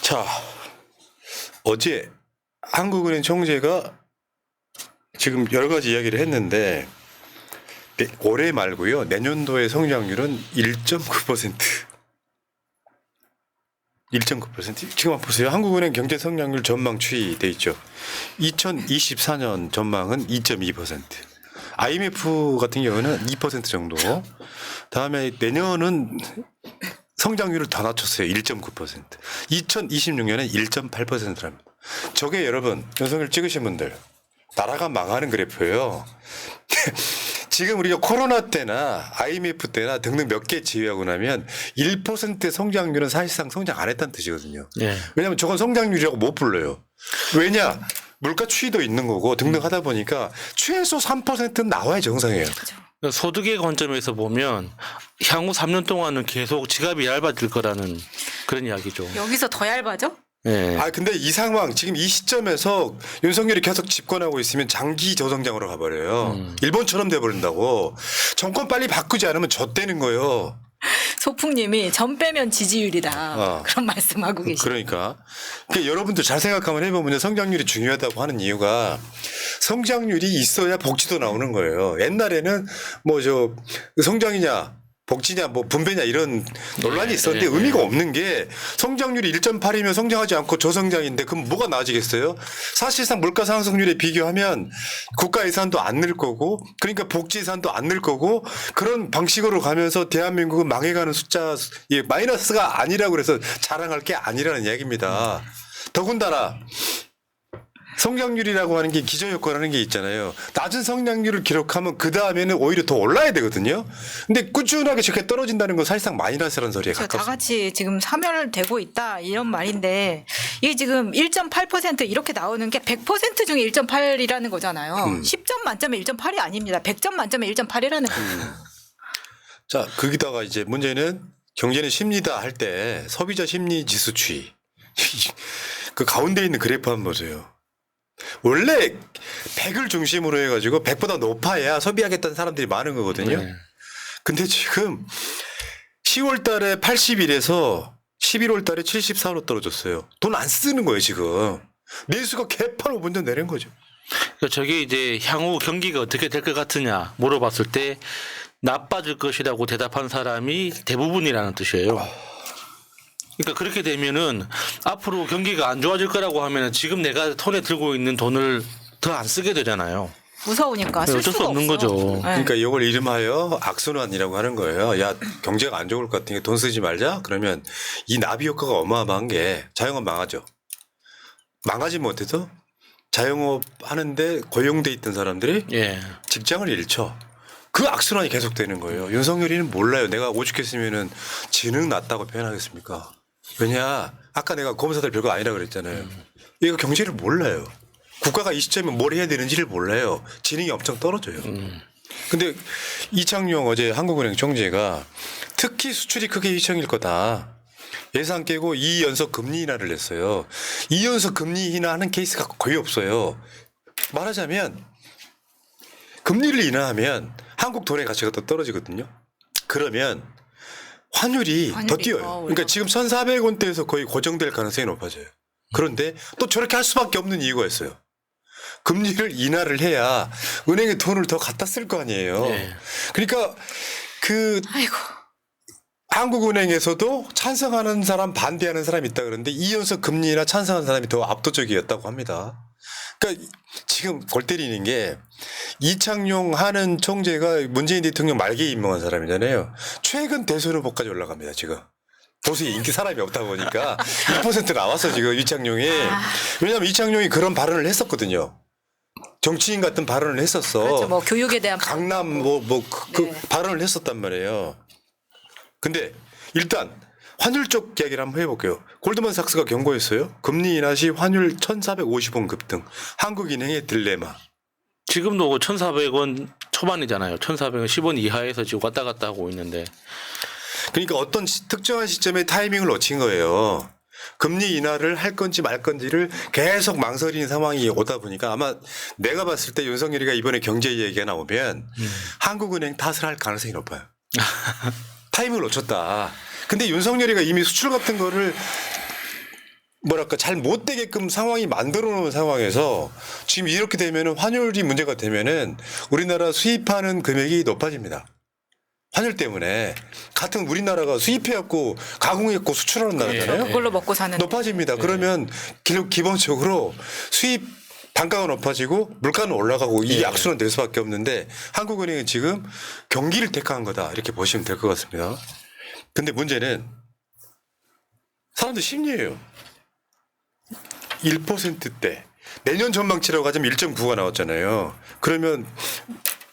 자, 어제 한국은행 총재가 지금 여러 가지 이야기를 했는데 올해 말고요. 내년도의 성장률은 1.9%. 1.9%. 지금 한번 보세요. 한국은행 경제 성장률 전망 추이돼 있죠. 2024년 전망은 2.2%. IMF 같은 경우는 2% 정도. 다음에 내년은 성장률을 더 낮췄어요. 1.9%. 2026년에 1.8%랍니다. 저게 여러분 연속을 찍으신 분들 나라가 망하는 그래프예요. 지금 우리가 코로나 때나 IMF 때나 등등 몇 개 제외하고 나면 1%의 성장률은 사실상 성장 안 했다는 뜻이거든요. 네. 왜냐하면 저건 성장률이라고 못 불러요. 왜냐? 물가 추이도 있는 거고 등등 하다 보니까 최소 3%는 나와야 정상이에요. 소득의 관점에서 보면 향후 3년 동안은 계속 지갑이 얇아질 거라는 그런 이야기죠. 여기서 더 얇아져? 네. 아 근데 이 상황 지금 이 시점에서 윤석열이 계속 집권하고 있으면 장기 저성장으로 가버려요. 일본처럼 돼버린다고. 정권 빨리 바꾸지 않으면 젖대는 거예요. 소풍님이 전 빼면 지지율이다. 그런 말씀하고 계시죠. 그러니까 여러분들 잘 생각 한번 해보면 성장률이 중요하다고 하는 이유가 성장률이 있어야 복지도 나오는 거예요. 옛날에는 뭐 저 성장이냐 복지냐 뭐 분배냐 이런 논란이 있었는데 의미가 없는 게 성장률이 1.8이면 성장하지 않고 저성장인데 그럼 뭐가 나아지겠어요? 사실상 물가 상승률에 비교하면 국가 예산도 안 늘 거고 그러니까 복지 예산도 안 늘 거고 그런 방식으로 가면서 대한민국은 망해가는 숫자 마이너스가 아니라고 그래서 자랑할 게 아니라는 이야기입니다. 더군다나 성장률이라고 하는 게 기저효과라는 게 있잖아요. 낮은 성장률을 기록하면 그 다음에는 오히려 더 올라야 되거든요. 근데 꾸준하게 저렇게 떨어진다는 건 사실상 마이너스라는 소리에 다 가깝습니다. 같이 지금 사멸되고 있다 이런 말인데 이게 지금 1.8% 이렇게 나오는 게 100% 중에 1.8이라는 거잖아요. 10점 만점에 1.8이 아닙니다. 100점 만점에 1.8이라는 거예요. 자, 거기다가 이제 문제는 경제는 심리다 할 때 소비자 심리 지수 추이. 그 가운데 있는 그래프 한번 보세요. 원래 100을 중심으로 해가지고 100보다 높아야 소비하겠다는 사람들이 많은 거거든요. 네. 근데 지금 10월 달에 81에서 11월 달에 74로 떨어졌어요. 돈 안 쓰는 거예요, 지금. 내수가 개판 5분 전 내린 거죠. 그러니까 저게 이제 향후 경기가 어떻게 될 것 같으냐 물어봤을 때 나빠질 것이라고 대답한 사람이 대부분이라는 뜻이에요. 그러니까 그렇게 되면은 앞으로 경기가 안 좋아질 거라고 하면은 지금 내가 손에 들고 있는 돈을 더 안 쓰게 되잖아요. 무서우니까 쓸 어쩔 수 수가 없는 없어. 거죠. 네. 그러니까 이걸 이름하여 악순환이라고 하는 거예요. 야, 경제가 안 좋을 것 같으니까 돈 쓰지 말자? 그러면 이 나비 효과가 어마어마한 게 자영업 망하죠. 망하지 못해서 자영업 하는데 고용돼 있던 사람들이 예. 직장을 잃죠. 그 악순환이 계속되는 거예요. 윤석열이는 몰라요. 내가 오죽했으면은 지능 낮다고 표현하겠습니까? 왜냐? 아까 내가 검사들 별거 아니라 그랬잖아요. 얘가 경제를 몰라요. 국가가 이 시점에 뭘 해야 되는지를 몰라요. 지능이 엄청 떨어져요. 근데 이창용 어제 한국은행 총재가 특히 수출이 크게 휘청일 거다. 예상 깨고 2연속 금리 인하를 했어요. 2연속 금리 인하하는 케이스가 거의 없어요. 말하자면 금리를 인하하면 한국 돈의 가치가 더 떨어지거든요. 그러면 환율이 더 뛰어요. 그러니까 지금 1,400원대에서 거의 고정될 가능성이 높아져요. 그런데 또 저렇게 할 수밖에 없는 이유가 있어요. 금리를 인하를 해야 은행에 돈을 더 갖다 쓸 거 아니에요. 네. 그러니까 그 아이고. 한국은행에서도 찬성하는 사람 반대하는 사람이 있다 그러는데 이연속 금리나 찬성하는 사람이 더 압도적이었다고 합니다. 그러니까 지금 골 때리는 게 이창용 하는 총재가 문재인 대통령 말기에 임명한 사람이잖아요. 최근 대선 후보까지 올라갑니다. 지금. 도저히 인기 사람이 없다 보니까 1% 나왔어 지금 이창용이. 왜냐하면 이창용이 그런 발언을 했었거든요. 정치인 같은 발언을 했었어. 그렇죠. 뭐 교육에 대한 강남 그 발언을 했었단 말이에요. 근데 일단 환율 쪽 이야기를 한번 해볼게요. 골드만삭스가 경고했어요. 금리 인하 시 환율 1,450원 급등. 한국은행의 딜레마. 지금도 1,400원 초반이잖아요. 1,400원 10원 이하에서 지금 왔다 갔다 하고 있는데. 그러니까 어떤 특정한 시점에 타이밍을 놓친 거예요. 금리 인하를 할 건지 말 건지를 계속 망설이는 상황이 오다 보니까 아마 내가 봤을 때 윤석열이가 이번에 경제 얘기가 나오면 한국은행 탓을 할 가능성이 높아요. 타이밍을 놓쳤다. 근데 윤석열이가 이미 수출 같은 거를 뭐랄까 잘 못 되게끔 상황이 만들어 놓은 상황에서 지금 이렇게 되면은 환율이 문제가 되면은 우리나라 수입하는 금액이 높아집니다. 환율 때문에 같은 우리나라가 수입해갖고 가공해갖고 수출하는 나라잖아요. 그걸로 먹고 사는. 높아집니다. 그러면 기본적으로 수입 단가가 높아지고 물가는 올라가고 이 악순환 될 수밖에 없는데 한국은행은 지금 경기를 택한 거다 이렇게 보시면 될 것 같습니다. 근데 문제는 사람들 심리예요. 1%대 내년 전망치라고 하자면 1.9가 나왔잖아요. 그러면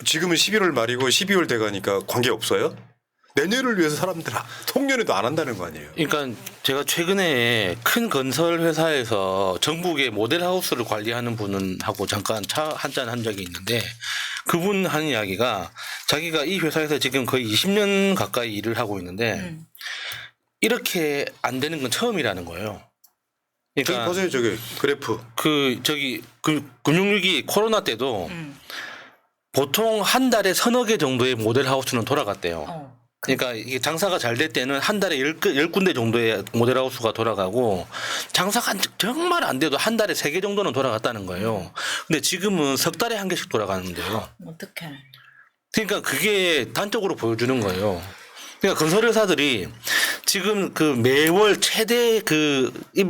지금은 11월 말이고 12월 돼가니까 관계 없어요? 내년을 위해서 사람들 통년에도 안 한다는 거 아니에요? 그러니까 제가 최근에 큰 건설 회사에서 전국의 모델하우스를 관리하는 분하고 잠깐 차 한잔 한 적이 있는데 그분 하는 이야기가 자기가 이 회사에서 지금 거의 20년 가까이 일을 하고 있는데 이렇게 안 되는 건 처음이라는 거예요. 저기 그러니까 보세요, 저기 그래프. 그 금융위기 코로나 때도 보통 한 달에 서너 개 정도의 모델하우스는 돌아갔대요. 그러니까 이게 장사가 잘 될 때는 한 달에 10군데 정도의 모델하우스가 돌아가고 장사가 정말 안 돼도 한 달에 3개 정도는 돌아갔다는 거예요. 근데 지금은 석 달에 1개씩 돌아가는데요. 어떡해. 그러니까 그게 단적으로 보여주는 거예요. 그러니까 건설회사들이 지금 그 매월 최대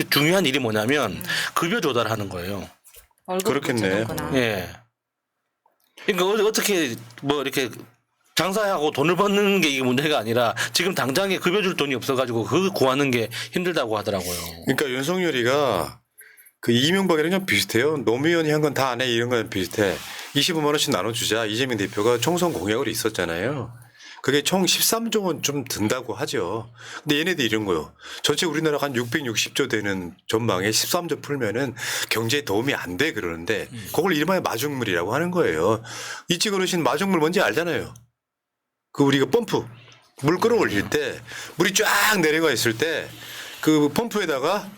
중요한 일이 뭐냐면 급여 조달하는 거예요. 월급 그렇겠네. 붙여놓거나. 예. 그러니까 어떻게 뭐 이렇게 장사하고 돈을 버는 게 이게 문제가 아니라 지금 당장에 급여 줄 돈이 없어가지고 그거 구하는 게 힘들다고 하더라고요. 그러니까 윤석열이가 그 이명박이랑 좀 비슷해요. 노무현이 한 건 다 안 해 이런 건 비슷해. 25만 원씩 나눠주자. 이재명 대표가 총선 공약으로 있었잖아요. 그게 총 13조 원 좀 든다고 하죠. 근데 얘네들 이런 거요. 전체 우리나라가 한 660조 되는 전망에 13조 풀면은 경제에 도움이 안 돼 그러는데 그걸 이름하여 마중물이라고 하는 거예요. 이 찍어놓으신 마중물 뭔지 알잖아요. 그 우리가 펌프 물 끌어올릴 때 물이 쫙 내려가 있을 때 그 펌프에다가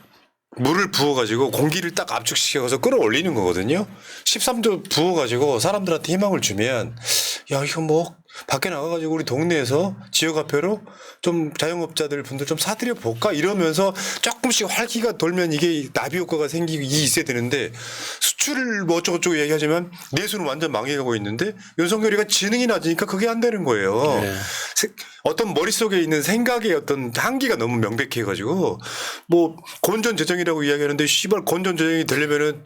물을 부어가지고 공기를 딱 압축시켜서 끌어올리는 거거든요. 13조 부어가지고 사람들한테 희망을 주면 야 이거 뭐 밖에 나가가지고 우리 동네에서 지역화폐로 좀 자영업자들 분들 좀 사들여 볼까 이러면서 조금씩 활기가 돌면 이게 나비 효과가 생기고 이 있어야 되는데 수출을 뭐 어쩌고저쩌고 얘기하지만 내수는 완전 망해가고 있는데 윤석열이가 지능이 낮으니까 그게 안 되는 거예요. 네. 어떤 머릿속에 있는 생각의 어떤 한계가 너무 명백해가지고 뭐 건전 재정이라고 이야기하는데 씨발 건전 재정이 되려면은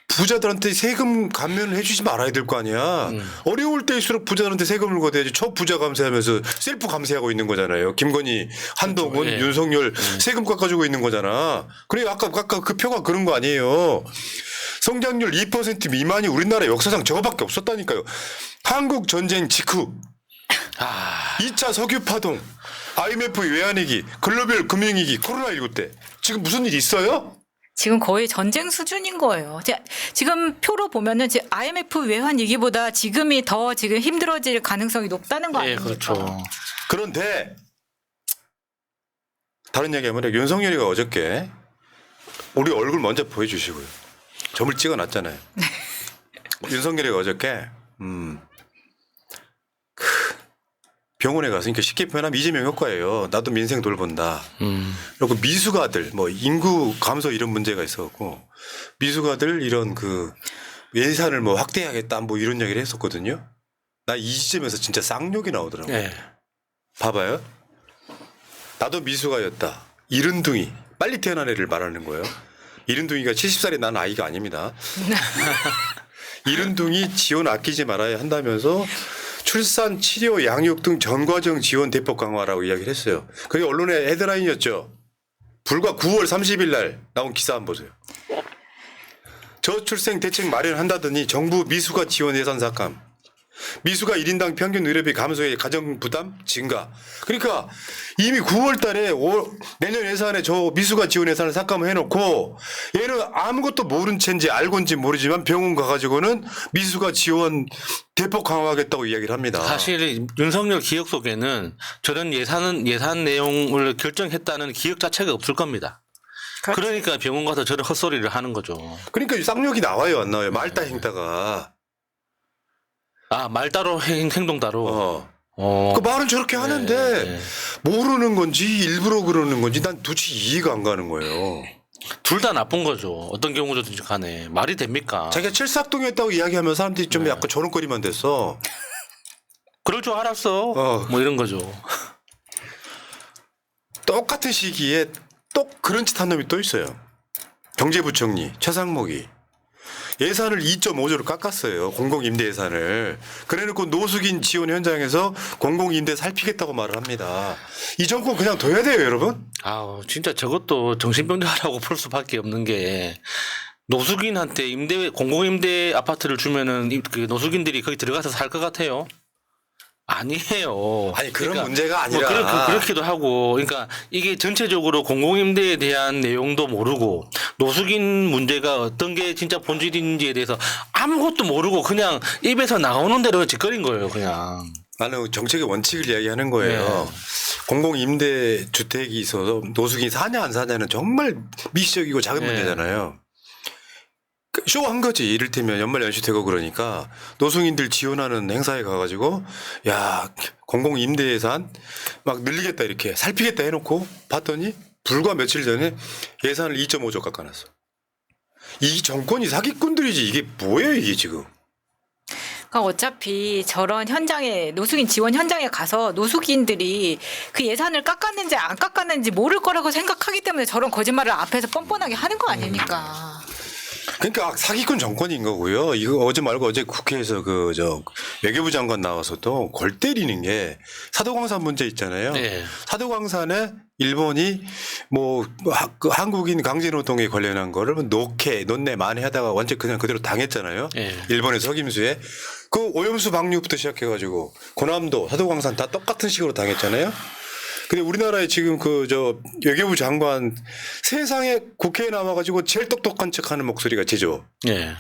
부자들한테 세금 감면을 해주지 말아야 될 거 아니야. 어려울 때일수록 부자들한테 세금을 걷어야지. 초부자 감세하면서 셀프 감세하고 있는 거잖아요. 김건희, 한동훈, 그렇죠. 예. 윤석열 세금 깎아주고 있는 거잖아. 그래 아까 그 표가 그런 거 아니에요. 성장률 2% 미만이 우리나라 역사상 저거밖에 없었다니까요. 한국 전쟁 직후 2차 석유 파동, IMF 외환위기, 글로벌 금융위기, 코로나19 때 지금 무슨 일 있어요? 지금 거의 전쟁 수준인 거예요. 지금 표로 보면은 지금 IMF 외환 위기보다 지금이 더 지금 힘들어질 가능성이 높다는 거 예, 아닙니까? 그렇죠. 그런데 다른 얘기하면 윤석열이가 어저께 우리 얼굴 먼저 보여주시고요. 점을 찍어놨잖아요. 윤석열이가 어저께 병원에 가서 그러니까 쉽게 표현하면 이재명 효과예요. 나도 민생 돌본다. 그리고 미숙아들 뭐 인구 감소 이런 문제가 있었고 미숙아들 이런 그 예산을 뭐 확대하겠다 뭐 이런 얘기를 했었거든요. 나 이 시점에서 진짜 쌍욕이 나오더라고요. 예. 봐봐요. 나도 미숙아였다. 이른둥이. 빨리 태어난 애를 말하는 거예요. 이른둥이가 70살이 난 아이가 아닙니다. 이른둥이 지원 아끼지 말아야 한다면서 출산, 치료, 양육 등 전 과정 지원 대폭 강화라고 이야기를 했어요. 그게 언론의 헤드라인이었죠. 불과 9월 30일 날 나온 기사 한번 보세요. 저출생 대책 마련한다더니 정부 미숙아 지원 예산 삭감. 미숙아 1인당 평균 의료비 감소에 가정 부담 증가. 그러니까 이미 9월 달에 내년 예산에 저 미숙아 지원 예산을 삭감을 해놓고 얘는 아무것도 모른 채인지 알고인지 모르지만 병원 가가지고는 미숙아 지원 대폭 강화하겠다고 이야기를 합니다. 사실 윤석열 기억 속에는 저런 예산 내용을 결정했다는 기억 자체가 없을 겁니다. 그러니까 병원 가서 저런 헛소리를 하는 거죠. 그러니까 쌍욕이 나와요, 안 나와요? 말따 행따가. 아, 말 따로 행동 따로. 그 말은 저렇게 하는데 네. 모르는 건지 일부러 그러는 건지 난 도대체 이해가 안 가는 거예요. 둘 다 나쁜 거죠. 어떤 경우든지 간에 말이 됩니까? 자기가 칠삭동이었다고 이야기하면 사람들이 좀 약간 조롱거리만 됐어. 그럴 줄 알았어. 어. 뭐 이런 거죠. 똑같은 시기에 또 그런 짓 한 놈이 또 있어요. 경제부총리 최상목이 예산을 2.5조를 깎았어요. 공공임대 예산을. 그래놓고 노숙인 지원 현장에서 공공임대 살피겠다고 말을 합니다. 이 정권 그냥 둬야 돼요, 여러분. 아우 진짜 저것도 정신병자라고 볼 수밖에 없는 게 노숙인한테 공공임대 아파트를 주면은 그 노숙인들이 거기 들어가서 살 것 같아요? 아니에요. 아니, 그런 문제가 아니라. 그렇기도 하고, 그러니까 이게 전체적으로 공공임대에 대한 내용도 모르고 노숙인 문제가 어떤 게 진짜 본질인지에 대해서 아무것도 모르고 그냥 입에서 나오는 대로 짓거린 거예요, 그냥. 나는 정책의 원칙을 이야기하는 거예요. 공공임대 주택이 있어서 노숙인이 사냐 안 사냐는 정말 미시적이고 작은 문제잖아요. 쇼한 거지. 이를테면 연말 연시되고 그러니까 노숙인들 지원하는 행사에 가가지고 야 공공임대 예산 막 늘리겠다 이렇게 살피겠다 해놓고 봤더니 불과 며칠 전에 예산을 2.5조 깎아놨어. 이 정권이 사기꾼들이지 이게 뭐예요 이게 지금. 그러니까 어차피 저런 현장에 노숙인 지원 현장에 가서 노숙인들이 그 예산을 깎았는지 안 깎았는지 모를 거라고 생각하기 때문에 저런 거짓말을 앞에서 뻔뻔하게 하는 거 아닙니까? 그러니까 사기꾼 정권인 거고요. 이거 어제 말고 어제 국회에서 외교부 장관 나와서도 골 때리는 게 사도광산 문제 있잖아요. 네. 사도광산에 일본이 그 한국인 강제노동에 관련한 거를 논내 많이 하다가 완전 그냥 그대로 당했잖아요. 네. 일본의 석임수에 그 오염수 방류부터 시작해가지고 고남도 사도광산 다 똑같은 식으로 당했잖아요. 근데 우리나라에 지금 외교부 장관 세상에 국회에 나와가지고 제일 똑똑한 척하는 목소리가 제죠. 예.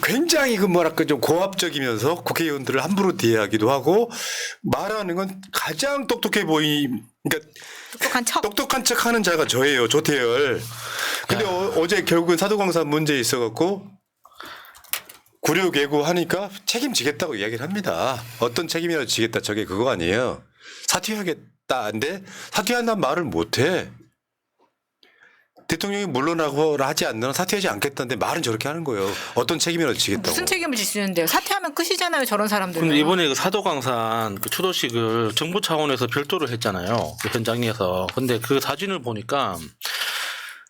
굉장히 좀 고압적이면서 국회의원들을 함부로 대하기도 하고 말하는 건 가장 똑똑해 그러니까 똑똑한 척하는 자가 저예요, 조태열. 근데 어제 결국은 사도광산 문제에 있어갖고 구려개고 하니까 책임지겠다고 이야기를 합니다. 어떤 책임이라도 지겠다 저게 그거 아니에요. 사퇴하겠다는데 사퇴한다는 말을 못해. 대통령이 물러나고 하지 않는 사퇴하지 않겠다는데 말은 저렇게 하는 거예요. 어떤 책임이라도 지겠다고. 무슨 책임을 질 수 있는데요? 사퇴하면 끝이잖아요. 저런 사람들은. 근데 이번에 그 사도광산 그 추도식을 정부 차원에서 별도로 했잖아요. 그 현장에서. 근데 그 사진을 보니까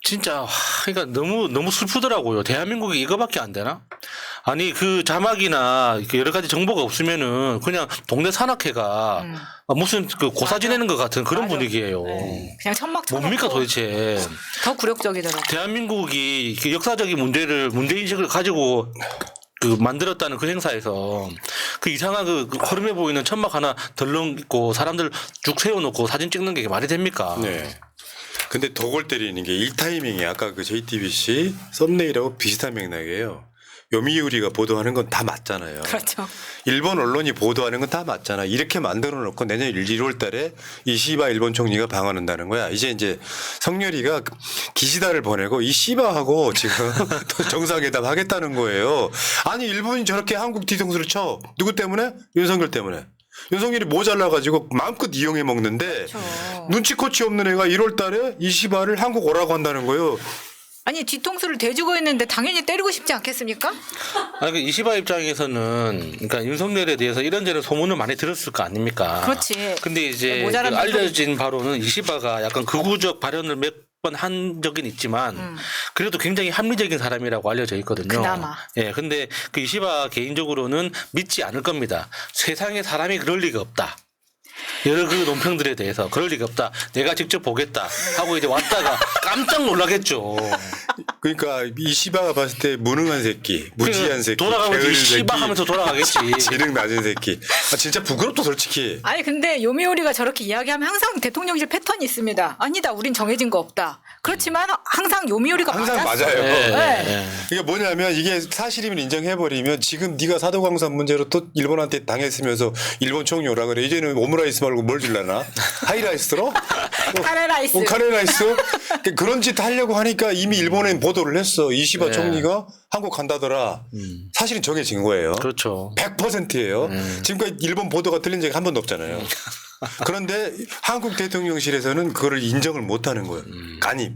진짜 그러니까 너무 슬프더라고요. 대한민국이 이거밖에 안 되나? 아니 그 자막이나 여러 가지 정보가 없으면은 그냥 동네 산악회가 무슨 그 고사 지내는 것 같은 그런 맞아. 분위기예요. 네. 그냥 천막 쳐놓고 뭡니까 도대체? 더 굴욕적이더라고요. 대한민국이 그 역사적인 문제인식을 가지고 그 만들었다는 그 행사에서 그 이상한 그 허름해 보이는 천막 하나 덜렁 있고 사람들 쭉 세워놓고 사진 찍는 게 말이 됩니까? 네. 근데 더 골 때리는 게 이 타이밍이 아까 그 JTBC 썸네일하고 비슷한 맥락이에요. 요미우리가 보도하는 건 다 맞잖아요. 그렇죠. 일본 언론이 보도하는 건 다 맞잖아. 이렇게 만들어 놓고 내년 1월 달에 이시바 일본 총리가 방한한다는 거야. 이제 성렬이가 기시다를 보내고 이 시바하고 지금 또 정상회담 하겠다는 거예요. 아니 일본이 저렇게 한국 뒤통수를 쳐. 누구 때문에? 윤석열 때문에. 윤석열이 모자라가지고 마음껏 이용해 먹는데 그렇죠. 눈치코치 없는 애가 1월 달에 이시바를 한국 오라고 한다는 거예요. 아니 뒤통수를 대주고 있는데 당연히 때리고 싶지 않겠습니까? 아니 그 이시바 입장에서는 그러니까 윤석열에 대해서 이런저런 소문을 많이 들었을 거 아닙니까? 그렇지. 근데 이제 모자란 그 알려진 바로는 이시바가 약간 극우적 발언을 몇 번 한 적은 있지만 그래도 굉장히 합리적인 사람이라고 알려져 있거든요. 그나마. 예, 근데 그 이시바 개인적으로는 믿지 않을 겁니다. 세상에 사람이 그럴 리가 없다. 여러 그 논평들에 대해서 그럴 리가 없다. 내가 직접 보겠다 하고 이제 왔다가 깜짝 놀라겠죠. 그러니까 이시바가 봤을 때 무능한 새끼, 무지한 새끼, 돌아가면 게으른 이시바 새끼, 하면서 돌아가겠지. 재능 낮은 새끼. 진짜 부끄럽다 솔직히. 아니 근데 요미우리가 저렇게 이야기하면 항상 대통령실 패턴이 있습니다. 아니다, 우린 정해진 거 없다. 그렇지만 항상 요미우리가 항상 맞았어요. 맞아요. 네. 이게 뭐냐면 이게 사실이면 인정해버리면 지금 네가 사도광산 문제로 또 일본한테 당했으면서 일본 총리 오라 그래. 이제는 오므라이스 말고 뭘 줄라나? 하이라이스로? 카레라이스. 카레라이스? 그런 짓 하려고 하니까 이미 일본에 보도를 했어. 이시바 총리가 한국 간다더라. 사실은 정해진 거예요. 그렇죠. 100%예요. 지금까지 일본 보도가 틀린 적이 한 번도 없잖아요. 그런데 한국 대통령실에서는 그거를 인정을 못하는 거예요. 간입.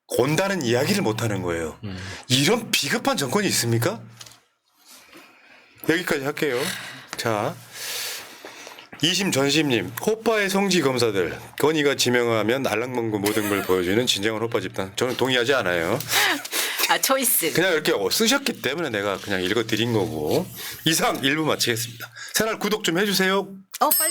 온다는 이야기를 못 하는 거예요. 이런 비겁한 정권이 있습니까? 여기까지 할게요. 자, 이심 전심님, 호빠의 성지 검사들 건의가 지명하면 알랑방구 모든 걸 보여주는 진정한 호빠 집단. 저는 동의하지 않아요. 아 초이스. 그냥 이렇게 쓰셨기 때문에 내가 그냥 읽어드린 거고. 이상 1부 마치겠습니다. 채널 구독 좀 해주세요. 빨리.